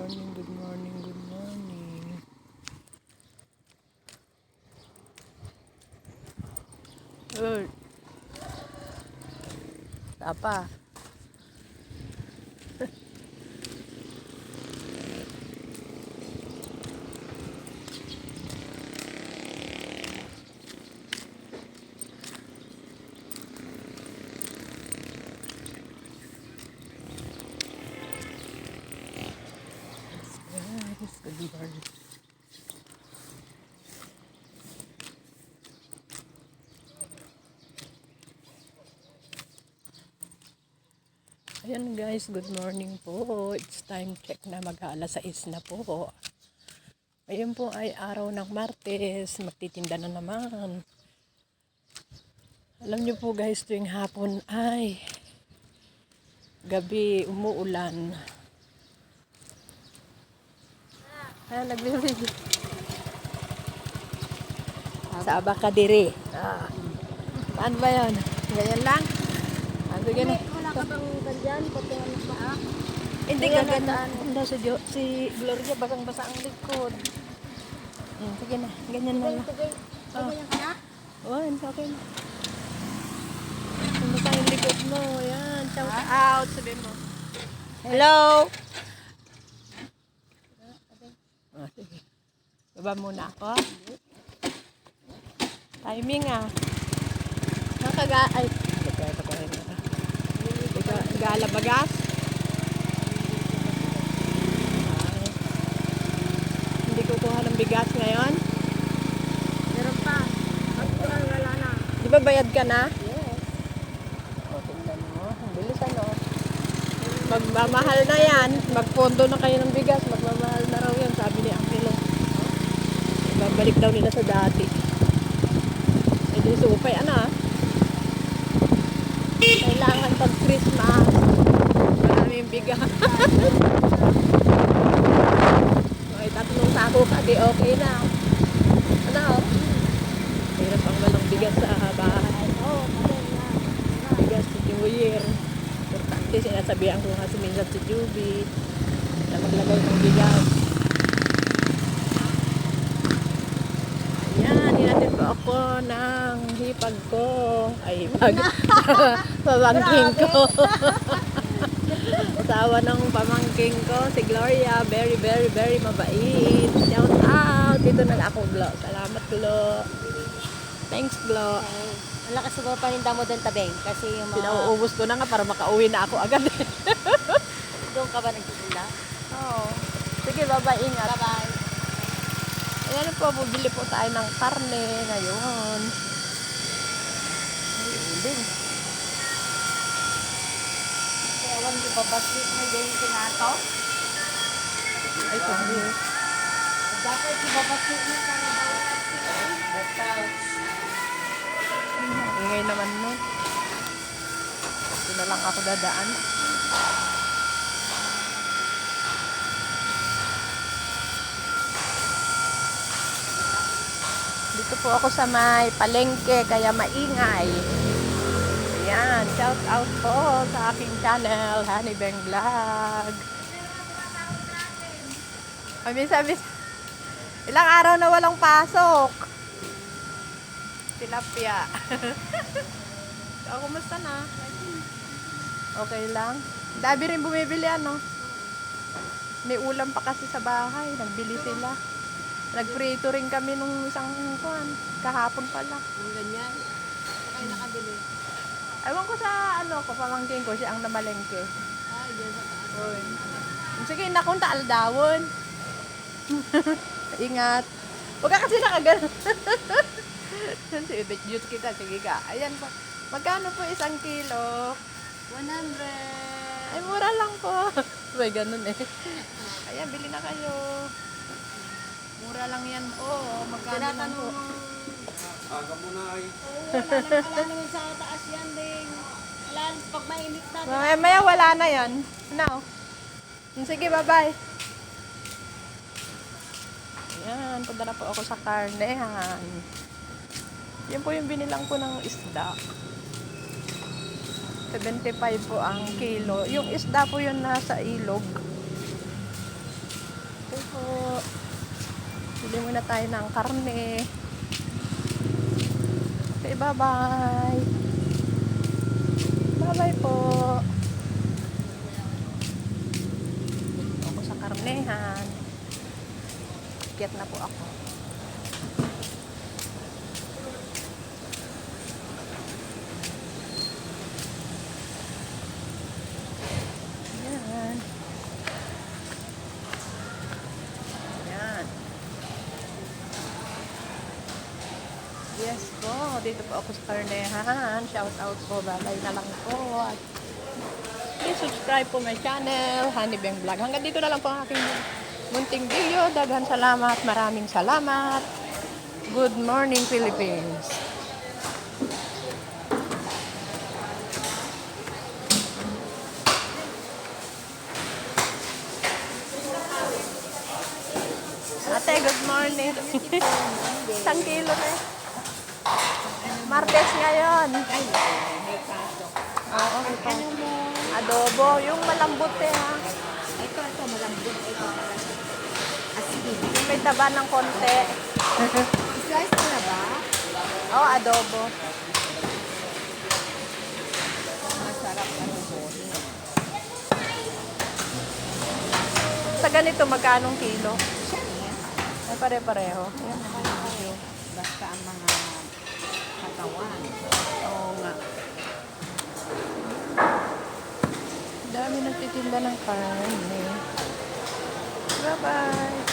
morning, good morning, good morning. Good. Apa? Yes, good morning. Ayan guys, good morning po. It's time check na mag-aalas 6 na po. Ngayon po ay araw ng Martes, magtitinda na naman. Alam niyo po guys, tuwing hapon ay gabi umuulan. Ayan, nagbibigay. Sa Abacadere. Saan ba yun? Ganyan lang? Sige na. Wala ka bang ganyan? Patungan ng paa? Hindi gagandaan. Hindi si Gloria basang-basa ang likod. Sige na. Ganyan na lang. Sige. Ganyan ka na? Oh, okay na. Basa yung likod mo. Yan. Shout out. Sabi mo. Hello! Sige. Baba muna ako. Timing Ay. Gala bagas. Hindi kukuha ng bigas ngayon. Meron pa. Wala na. Di ba bayad ka na? Yes. O, tingnan mo. Ang bilis Magmamahal na yan. Magpondo na kayo ng bigas. Magmamahal na raw yan. Sabi ni Angelo. Babalik daw nila sa dati. Eh di supay kailangan pag Christmas maraming bigas. Okay, 3 sako ka di okay na. Hirap ang walang bigas sa bahay. Bigas sa New Year. Importante, sinasabihan ko nga minsan si Juby na maglagay ng bigas. Ayan, hinatid po ako ng hipag ko. Ay, pamangking ko. Asawa ng pamangking ko, si Gloria. Very, very, very mabait. Shout out. Dito na ako, Glo. Salamat, Glo. Thanks, Glo. Ang lakas siguro paninda mo doon, Tabeng. Kasi yung mga... Pinauubos ko na nga para makauwi na ako agad. Doon ka ba nagtitinda? Oo. Sige, bye-bye. Ingat. Bye-bye. Ayan po, bubili po tayo ng karne ngayon. Ayun. Ewan ko ba basket mo din yung tinato? Ay, sorry. Dapat yung babasket mo sa Ingay naman nun. Ito na lang ako dadaan. Dito po ako sa may palengke, kaya maingay. Ayan, shout out po sa aking channel, Honey Beng Vlog. Sabi, ilang araw na walang pasok. Tilapia. So, kumusta na? Okay lang? Dami rin bumibili May ulam pa kasi sa bahay. Nagbili sila. Nagprito rin kami nung isang kahapon pala. Ang ganyan. Saka yung nakabili. Ewan ko sa pamangkin ko, siya ang namalengke. Ay, dyan sa taas. Oy. Sige, nakunta aldawon. Ingat. Huwag ka kasi nakagano. Sige kita, sige ka. Ayan po. Magkano po 1 kilo? 100. Ay, mura lang po. May ganun Ayan, bili na kayo. Mura lang yan po. Magkano lang po? Aga mo na ay. Wala naman sa taas yan, Ding. Wala, pag mainit na. Maya wala na yan. Sige, bye-bye. Ayan, punta na po ako sa karnehan. Yan po yung binilang ko ng isda. 75 po ang kilo. Yung isda po yun nasa ilog. Bye po. Bili muna tayo ng karne. Okay, bye-bye. Bye-bye po. Ako sa karnehan. Kiyat na po ako. Yan. Yan. Yes po. Dito po ako sa karnehan. Shout out po. Bye-bye na lang po. At please subscribe po my channel, Honey Beng Vlog. Hanggang dito na lang po ang aking munting video. Daghan salamat. Maraming salamat. Good morning, Philippines. Ate, good morning. Isang kilo na eh. Martes ngayon. Ay, may pasok. Oo, ito. Ano mo? Adobo. Yung malambot eh ha. Ito, malambot. Ito pala. Asin. Yung may taba ng konti. Slice mo na ba? Oo, adobo. Masarap na bubuhin. Sa ganito, magkanong kilo? Ay, pare-pareho. Yan naman tayo. Basta ang mga katawan. Oo nga. Dami nagtitinda ng karne. Bye-bye.